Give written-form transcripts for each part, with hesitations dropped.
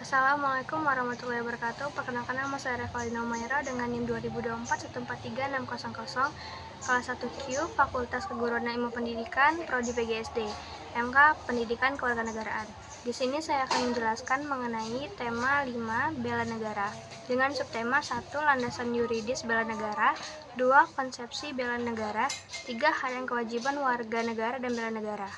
Assalamualaikum warahmatullahi wabarakatuh. Perkenalkan, nama saya Revalina Umaira dengan NIM 2024143600, kelas 1Q, Fakultas Keguruan dan Ilmu Pendidikan, Prodi PGSD, MK Pendidikan Kewarganegaraan. Di sini saya akan menjelaskan mengenai tema 5 bela negara dengan subtema 1 landasan yuridis bela negara, 2 konsepsi bela negara, 3 hak dan kewajiban warga negara dan bela negara.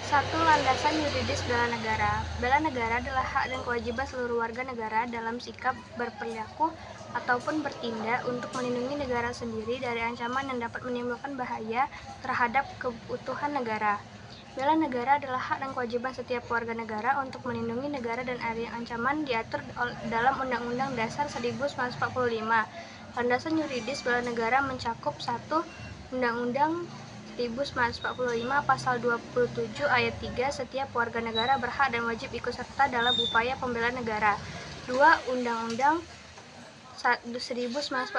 1. Landasan yuridis bela negara. Bela negara adalah hak dan kewajiban seluruh warga negara dalam sikap, berperilaku, ataupun bertindak untuk melindungi negara sendiri dari ancaman yang dapat menimbulkan bahaya terhadap keutuhan negara. Bela negara adalah hak dan kewajiban setiap warga negara untuk melindungi negara dan area ancaman diatur dalam Undang-Undang Dasar 1945. Landasan yuridis bela negara mencakup 1. Undang-Undang 1945 Pasal 27 Ayat 3, setiap warga negara berhak dan wajib ikut serta dalam upaya pembelaan negara. 2. Undang-Undang 1945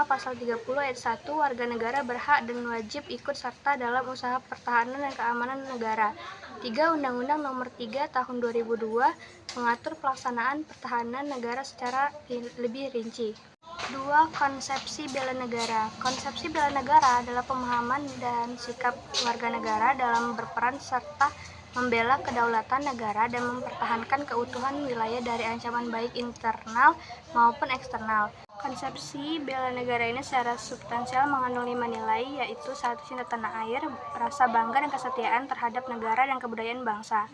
Pasal 30 Ayat 1, warga negara berhak dan wajib ikut serta dalam usaha pertahanan dan keamanan negara. 3. Undang-Undang Nomor 3 Tahun 2002 mengatur pelaksanaan pertahanan negara secara lebih rinci. 2. Konsepsi bela negara. Konsepsi bela negara adalah pemahaman dan sikap warga negara dalam berperan serta membela kedaulatan negara dan mempertahankan keutuhan wilayah dari ancaman baik internal maupun eksternal. Konsepsi bela negara ini secara substansial mengandung 5 nilai, yaitu 1. Cinta tanah air, rasa bangga dan kesetiaan terhadap negara dan kebudayaan bangsa.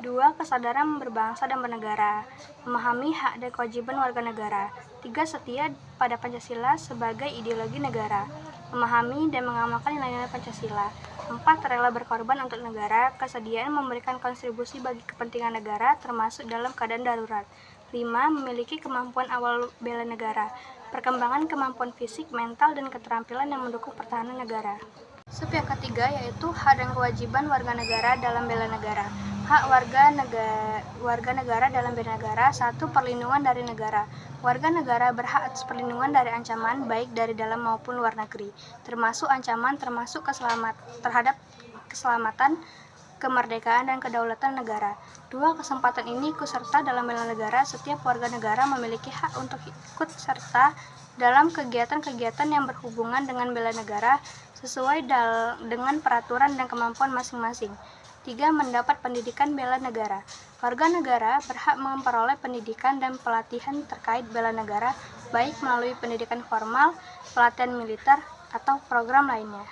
2. Kesadaran berbangsa dan bernegara, memahami hak dan kewajiban warga negara. 3. Setia pada Pancasila sebagai ideologi negara, memahami dan mengamalkan nilai-nilai Pancasila. 4. Rela berkorban untuk negara, kesediaan memberikan kontribusi bagi kepentingan negara termasuk dalam keadaan darurat. 5. Memiliki kemampuan awal bela negara, perkembangan kemampuan fisik, mental, dan keterampilan yang mendukung pertahanan negara. Sub yang ketiga yaitu hak dan kewajiban warga negara dalam bela negara. Hak warga negara dalam bela negara. 1. Perlindungan dari negara. Warga negara berhak atas perlindungan dari ancaman baik dari dalam maupun luar negeri, termasuk ancaman terhadap keselamatan, kemerdekaan, dan kedaulatan negara. 2. Kesempatan ini ikut serta dalam bela negara. Setiap warga negara memiliki hak untuk ikut serta dalam kegiatan-kegiatan yang berhubungan dengan bela negara sesuai dengan peraturan dan kemampuan masing-masing. 3. Mendapat pendidikan bela negara. Warga negara berhak memperoleh pendidikan dan pelatihan terkait bela negara, baik melalui pendidikan formal, pelatihan militer, atau program lainnya.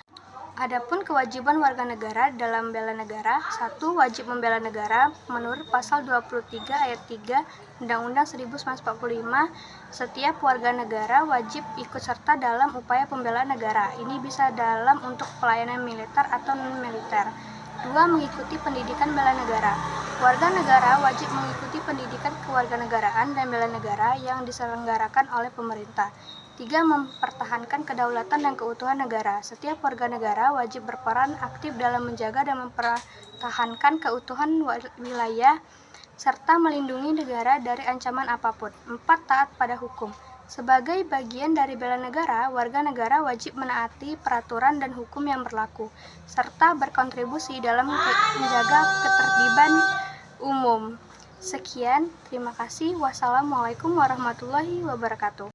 Adapun kewajiban warga negara dalam bela negara. 1. Wajib membela negara. Menurut Pasal 23 Ayat 3 Undang-Undang 1945, setiap warga negara wajib ikut serta dalam upaya pembelaan negara. Ini bisa dalam untuk pelayanan militer atau non-militer. 2. Mengikuti pendidikan bela negara. Warga negara wajib mengikuti pendidikan kewarganegaraan dan bela negara yang diselenggarakan oleh pemerintah. 3. Mempertahankan kedaulatan dan keutuhan negara. Setiap warga negara wajib berperan aktif dalam menjaga dan mempertahankan keutuhan wilayah serta melindungi negara dari ancaman apapun. 4. Taat pada hukum. Sebagai bagian dari bela negara, warga negara wajib menaati peraturan dan hukum yang berlaku, serta berkontribusi dalam menjaga ketertiban umum. Sekian, terima kasih. Wassalamualaikum warahmatullahi wabarakatuh.